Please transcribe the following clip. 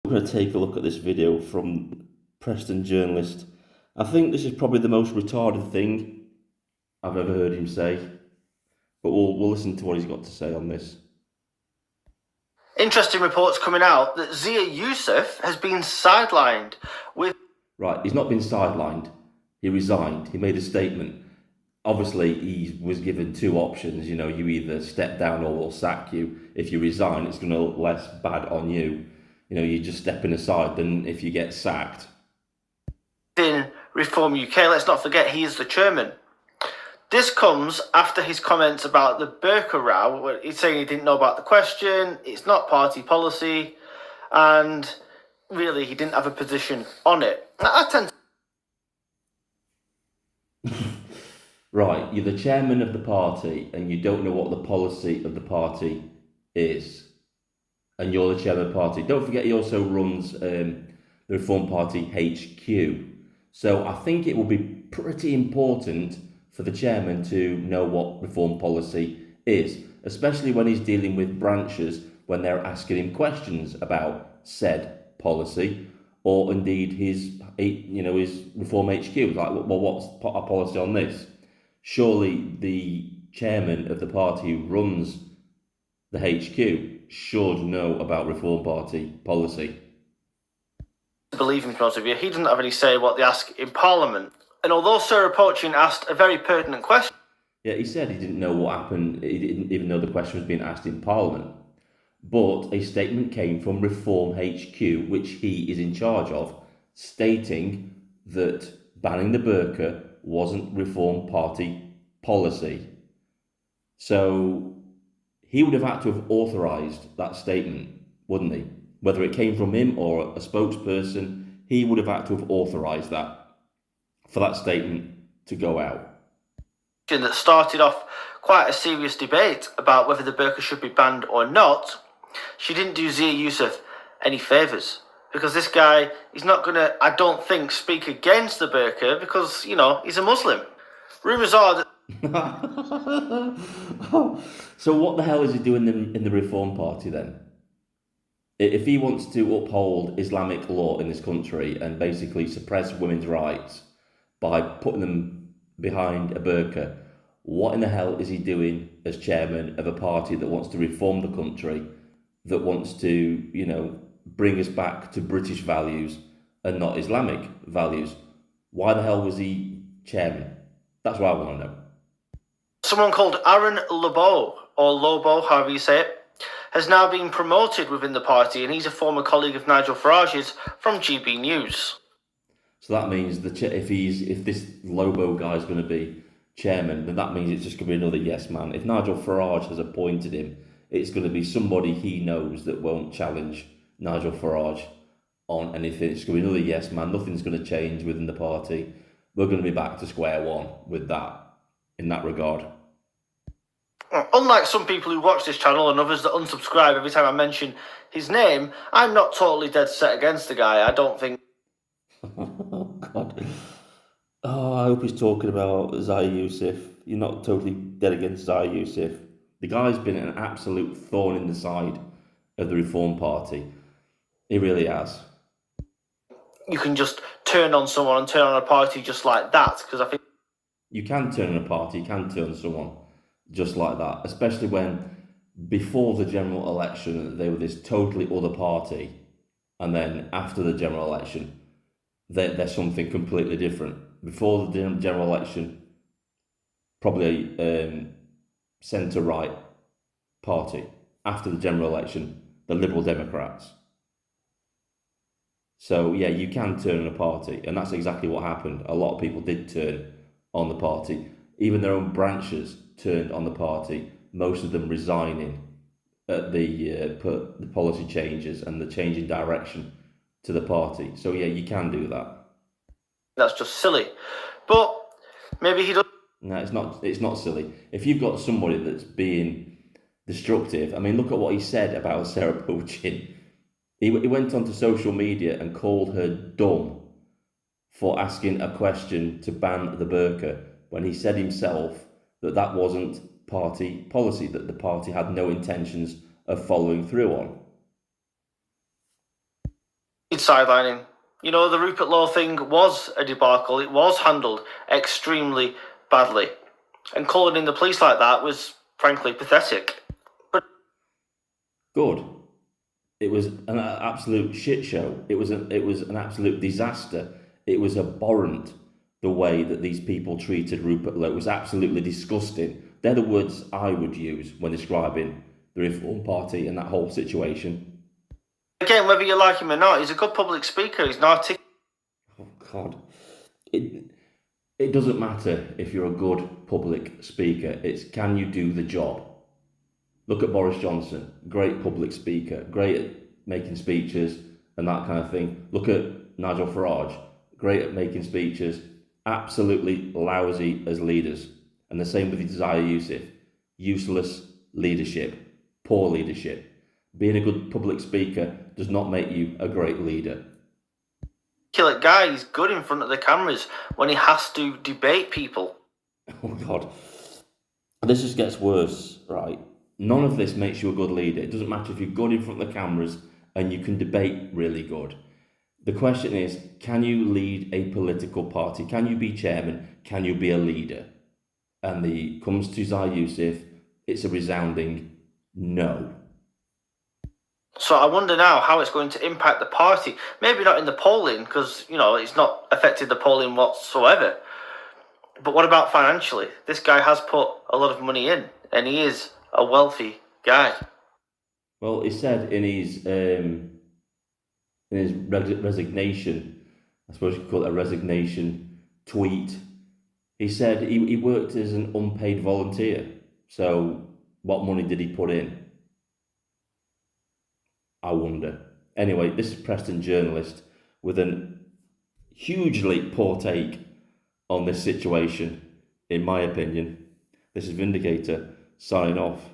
We're going to take a look at this video from Preston Journalist. I think this is probably the most retarded thing I've ever heard him say, but we'll listen to what he's got to say on this. Interesting reports coming out that Zia Yusuf has been sidelined with... Right, he's not been sidelined. He resigned. He made a statement. Obviously, he was given two options. You either step down or we'll sack you. If you resign, it's going to look less bad on you. You're just stepping aside than if you get sacked. In Reform UK, let's not forget he is the chairman. This comes after his comments about the Burka row, where he's saying he didn't know about the question, it's not party policy, and really he didn't have a position on it. I tend to... Right, you're the chairman of the party and you don't know what the policy of the party is. And you're the chairman of the party. Don't forget he also runs the Reform Party HQ. So I think it will be pretty important for the chairman to know what reform policy is, especially when he's dealing with branches when they're asking him questions about said policy, or indeed his Reform HQ. Like, well, what's our policy on this? Surely the chairman of the party who runs the HQ should know about Reform Party policy. Believe in point of view, he doesn't have any say what they ask in Parliament. And although Sarah Poachin asked a very pertinent question... Yeah, he said he didn't know what happened, he didn't even know the question was being asked in Parliament. But a statement came from Reform HQ, which he is in charge of, stating that banning the burqa wasn't Reform Party policy. So he would have had to have authorised that statement, wouldn't he? Whether it came from him or a spokesperson, he would have had to have authorised that for that statement to go out. That started off quite a serious debate about whether the burqa should be banned or not. She didn't do Zia Yusuf any favours, because this guy is not going to, I don't think, speak against the burqa because, he's a Muslim. Rumours are that... So what the hell is he doing in the Reform Party then? If he wants to uphold Islamic law in this country and basically suppress women's rights by putting them behind a burqa, what in the hell is he doing as chairman of a party that wants to reform the country, that wants to, bring us back to British values and not Islamic values? Why the hell was he chairman? That's what I want to know. Someone called Aaron Lobo, or Lobo, however you say it, has now been promoted within the party, and he's a former colleague of Nigel Farage's from GB News. So that means if this Lobo guy is going to be chairman, then that means it's just going to be another yes man. If Nigel Farage has appointed him, it's going to be somebody he knows that won't challenge Nigel Farage on anything. It's going to be another yes man. Nothing's going to change within the party. We're going to be back to square one with that, in that regard. Unlike some people who watch this channel and others that unsubscribe every time I mention his name, I'm not totally dead set against the guy. I don't think... Oh, God. Oh, I hope he's talking about Zia Yusuf. You're not totally dead against Zia Yusuf. The guy's been an absolute thorn in the side of the Reform Party. He really has. You can just turn on someone and turn on a party just like that, because I think... You can turn on a party, you can turn on someone just like that, especially when before the general election they were this totally other party, and then after the general election they're something completely different. Before the general election, probably a centre-right party. After the general election, the Liberal Democrats. So yeah, you can turn on a party, and that's exactly what happened. A lot of people did turn on the party. Even their own branches turned on the party, most of them resigning at the policy changes and the change in direction to the party. So yeah, you can do that. That's just silly. But maybe he does... No, it's not silly. If you've got somebody that's being destructive, I mean, look at what he said about Sarah Poachin. He went onto social media and called her dumb for asking a question to ban the burqa, when he said himself that wasn't party policy, that the party had no intentions of following through on. sidelining. You know, the Rupert Law thing was a debacle. It was handled extremely badly. And calling in the police like that was, frankly, pathetic. But Good. It was an absolute shit show. It was an absolute disaster. It was abhorrent the way that these people treated Rupert Lowe. It was absolutely disgusting. They're the words I would use when describing the Reform Party and that whole situation. again, whether you like him or not, he's a good public speaker. He's an articulate. Oh God. It doesn't matter if you're a good public speaker. It's can you do the job? Look at Boris Johnson, great public speaker, great at making speeches and that kind of thing. Look at Nigel Farage, great at making speeches, absolutely lousy as leaders. And the same with Zia Yusuf, useless leadership, poor leadership. Being a good public speaker does not make you a great leader. Guy, he's good in front of the cameras when he has to debate people. Oh God, this just gets worse, right? None of this makes you a good leader. It doesn't matter if you're good in front of the cameras and you can debate really good. The question is, can you lead a political party? Can you be chairman? Can you be a leader? And comes to Zia Yusuf, it's a resounding no. So I wonder now how it's going to impact the party. Maybe not in the polling, because, you know, it's not affected the polling whatsoever. But what about financially? This guy has put a lot of money in, and he is a wealthy guy. Well, he said in his resignation, I suppose you could call it a resignation tweet, he said he worked as an unpaid volunteer. So what money did he put in? I wonder. Anyway, this is Preston Journalist with a hugely poor take on this situation, in my opinion. This is Vindicator signing off.